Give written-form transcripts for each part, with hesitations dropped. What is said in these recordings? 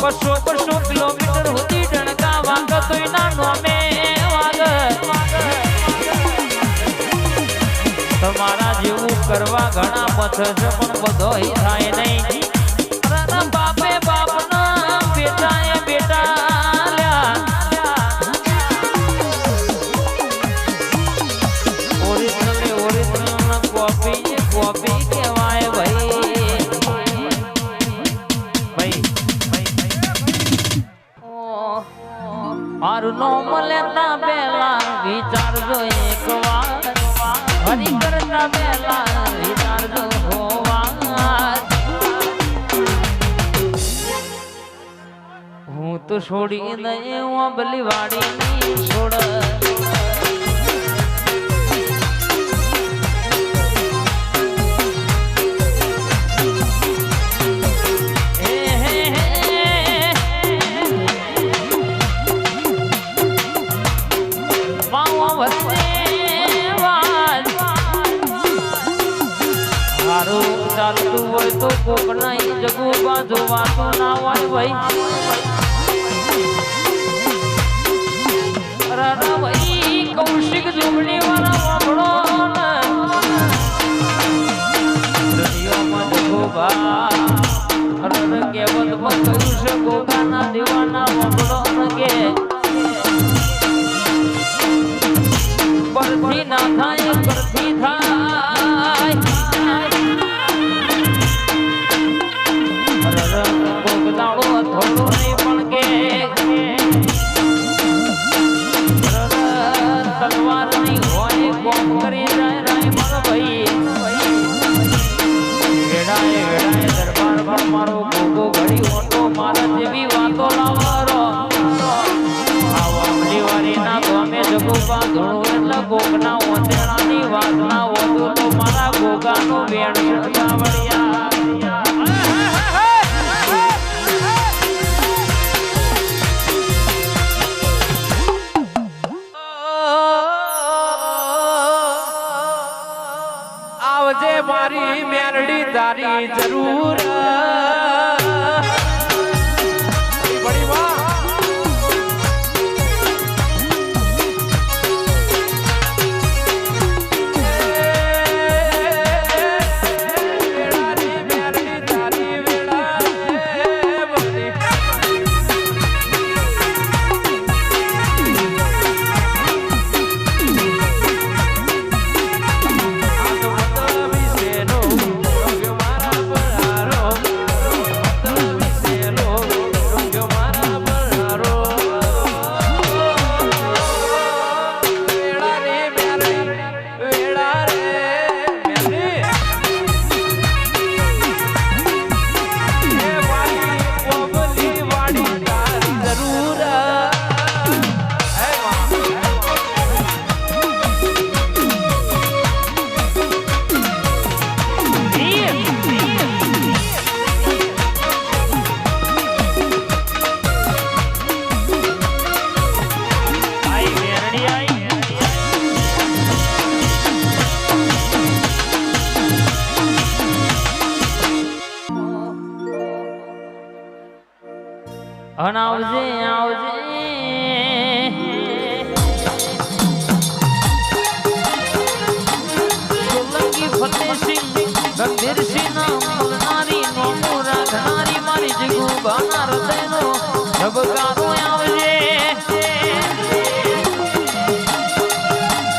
200 kilometre સુધી ડણકા વાગ તોય ના નોમે વાગ તમારા જેવું કરવા ઘણા પથ છે પણ બધો થાય નહીં બાપે બાપના બેટા એ બેટા ઓરિજિનલ કોપી કહેવાય ભાઈ મારું નામ લેતા પહેલા વિચારજો એક વાર હરી કરતા પહેલા વિચારજો હોવાર હું તો છોડી દઈ બલી વાડી ની છોડ ચાલતું હોય તો કોક નહીં જગુ બાજુ વાતો ના હોય ભાઈ કૌશિક જોગણી વાળા વાપડો દુનિયામાં જગુ બા કેવત કહ્યું છે ગોગાના દીવાના વાપડો કે પરથી ના થાય પરથી થાય તલવારની હોય કોમ કરી જાય રાય મારો ભાઈ વેડાએ દરબાર પર મારો ગોગો ઘડી ઓટો મારા જેવી વાતો લાવરો આવા અમલીવારીના ગમે જગોબા ધણો એટલે ગોગના ઓંધેડાની વાતના ઓતો તો મારા ગોગાનો વેણ સળગાવડિયા મારી મેરડી તારી જરૂર બડી વાહ આવજે આવજે સોલંકી ફતેહસિંહ ગંભીરસિંહ ના બોલનારી નોમો રાખનારી મારી જગુ બાના હૃદયનો ધબકારો આવજે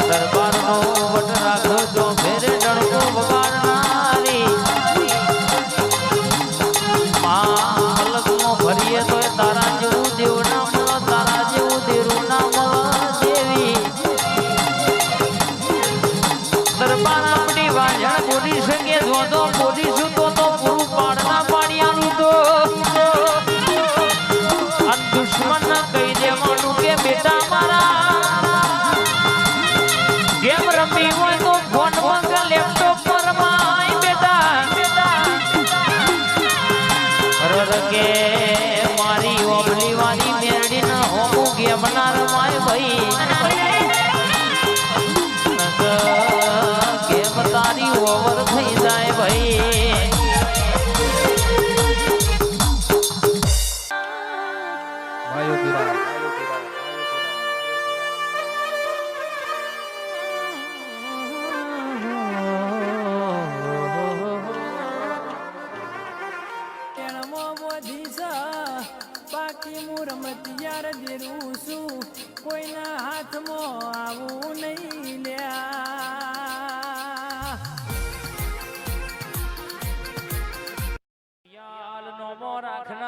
દરબારનો વટ રાખજો ફેરે ડણકો વગાડનારી ભરીએ તો તારા જેવું દેવ ના મળો તારા જેવું દેરું ના મળો દેવી દરબાર આપણી વાજણ બોલી શકે જો તો બોલીશું તો પૂરું પાડના પાડિયાનું તો દુશ્મન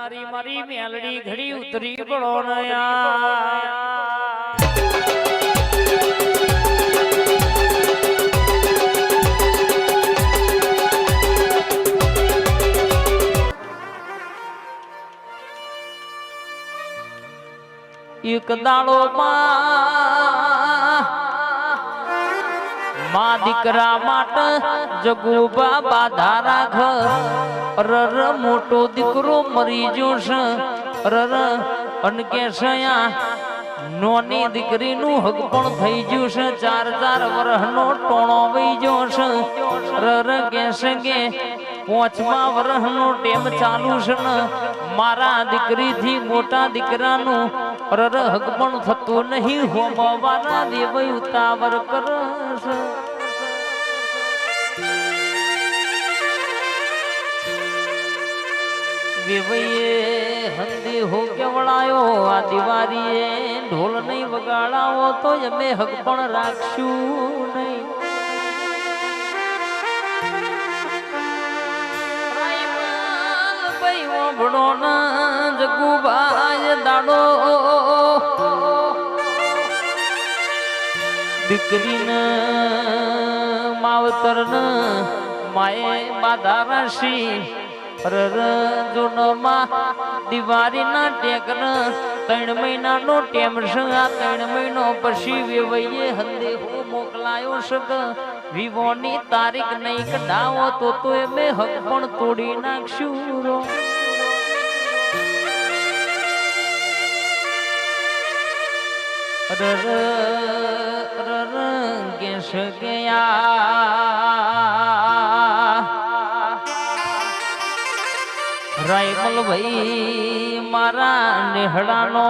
તારી મારી મેલડી ઘડી ઉતરી પડો નયા એક દાડો માં દીકરા માટે જગુબા બાધા રાખ રર મોટો દીકરો મરી જોશે રર અનકે સયા નોની દીકરીનું હક પણ થઈ ગયું છે 4 વર્ષનો ટોણો વઈ જોશે રર કેસે કે 5મા વર્ષનો ટેમ ચાલુ છે ને મારા દીકરીથી મોટા દીકરાનું રર હક પણ થતું નહીં હોમવાના દેવ ઉતાવર કરશે વેવઈએ હંદી હો કેવડાયો આ દિવારીએ ઢોલ નહીં વગાડાવો તો અમે હક પણ રાખશું નહીં ભણો ના જગુબાય દાડો દીકરીને માવતર ને માએ બાધા રાશી રર જૂનમાં દિવાળીના ટેકન 3 મહિનાનો ટેમ છે આ 3 મહિનો પછી વેવઈએ હંદે હો મોકલાયો છે વિવોની તારીખ નહીં કઢાવો તો અમે હક પણ તોડી નાખશું રો રર રર કેશ ગયા રાયમલ ભાઈ મારા નેહડાનો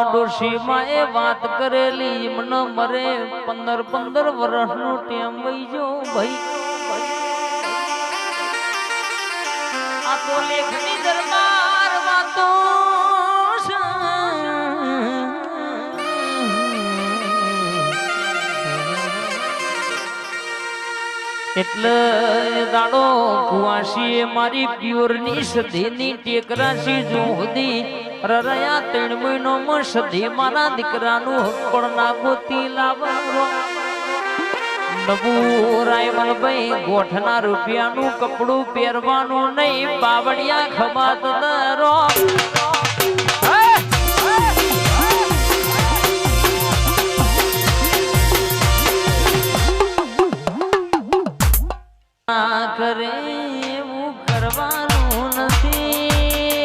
ડોશી માએ વાત કરેલી મન મરે 15 વર્ષનો ટેમ વઈજો ભાઈ આ તો લેખની દરબાર વાતો એટલે દાડો કુવાશીએ મારી પ્યોરની સધીની ટેકરાશી જોહદી રરયા 3 મહિનોમાં સધી મારા દીકરાનું હક પણ ના ગોતી લાવરો નવું રાયમલભાઈ ગોઠના રૂપિયાનું કપડું પહેરવાનું નહીં બાવળિયા ખમાત દરો કરે એવું કરવાનું નથી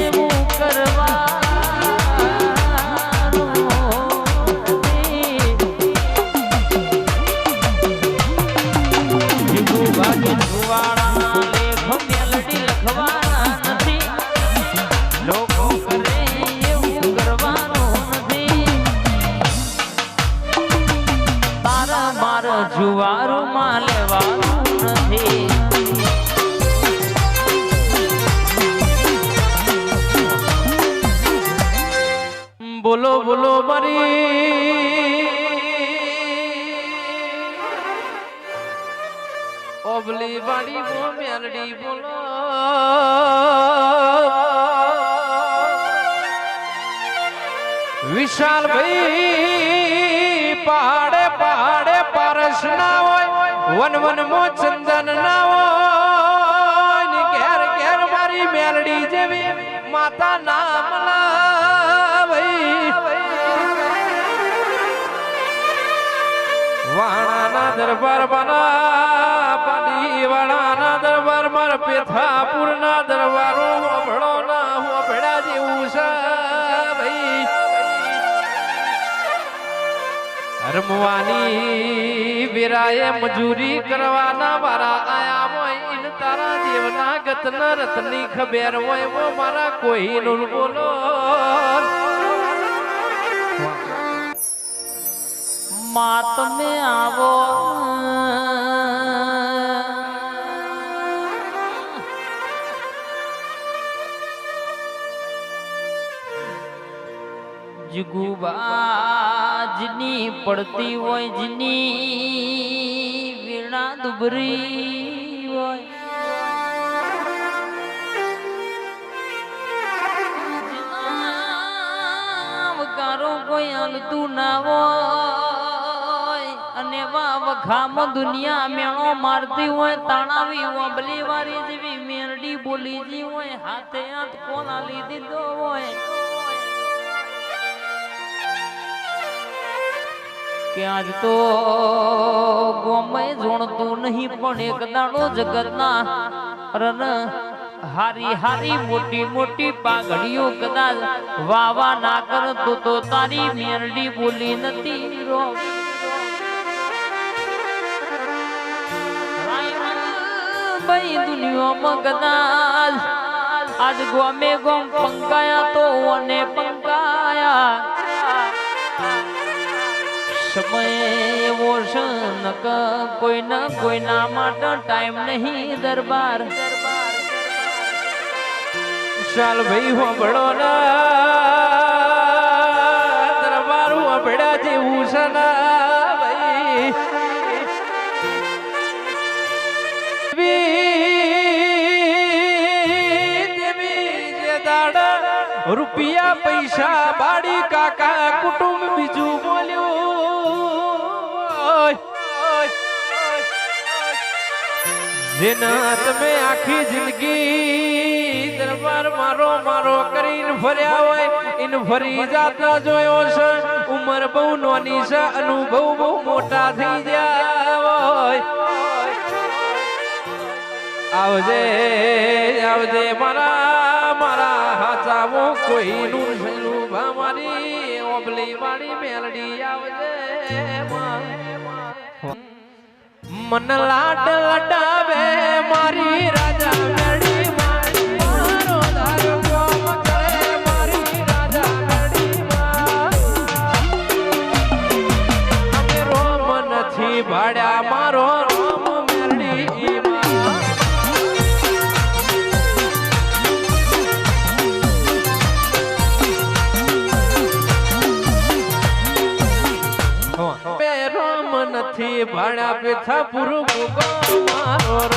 એવું કરવાનું ભાગે જુવાળા લેખ મેલડી લખવાના નથી લોકો કરે એવું કરવાનું જુવારું માં લેવાનું નથી બોલો બોલો મારી ઓબલી વાડી બો મેલડી બોલો વિશાલ ભાઈ પહાડે પહાડે પારસ ના હોય વન વન મો ચંદન ના હોય ઘેર ઘેર મારી મેલડી જેવી માતા નામ વાણાના દરબાર બના પાડી વાણાના દરબાર માર પેથાપુર ના દરબારો ભળો ના હું ભેડા જેવું છે ભાઈ રમવાની વિરાએ મજૂરી કરવાના મારા આયા હોય ઇન તારા દેવના ગતના રતની ખબર હોય વો મારા કોઈ નું બોલો માત મે આવો જગુબાજી જેની પડતી હોય જેની વીણા દુબરી હોય વકારો કોઈ હાલતું ના હોય અને વખામ દુનિયા મેળો મારતી હોય તાણાવી ઓબલી વારી જેવી મેરડી બોલી જી હોય હાથે હાથ કોના લીધી દીધો હોય કે આજ તો ગોમય જોણતું નહીં પણ એક દાડો જગતના રન હારી હારી મોટી મોટી પાઘડીઓ કદાચ વાવા ના કરતો તો તારી મેરડી બોલી નથી રો ભાઈ દુનિયામાં કદાચ આજ ગોમે ગોમ પંકાયા તો અને પંકાયા સમય એવો છે નક કોઈના માટે ટાઈમ નહીં દરબાર ચાલ ભાઈ હોબળો ના દરબાર હોબળ્યા જેવું છે ના ભાઈ રૂપિયા પૈસા બાડી કાકા કુટુંબ બીજું બોલ્યું જેના તમે આખી જિંદગી દરબાર મારો મારો કરીને ફર્યા હોય ઇન ફરી જાતા જોયો છે ઉંમર બહુ નાની છે અનુભવ બહુ મોટા થઈ ગયા હોય આવજે આવજે મારા મારા હાચાવો કોઈનું સૈલું મારી ઓબલી વાળી મેલડી આવજે મન લાડ લડાવે મારી રાજા મેલડી મારો ધારો કોમ કરે મારી રાજા મેલડી અમે રોમ નથી ભાડ્યા મારો રોમ મેલડી રોમ નથી ભાડા પેથા પૂરું મારો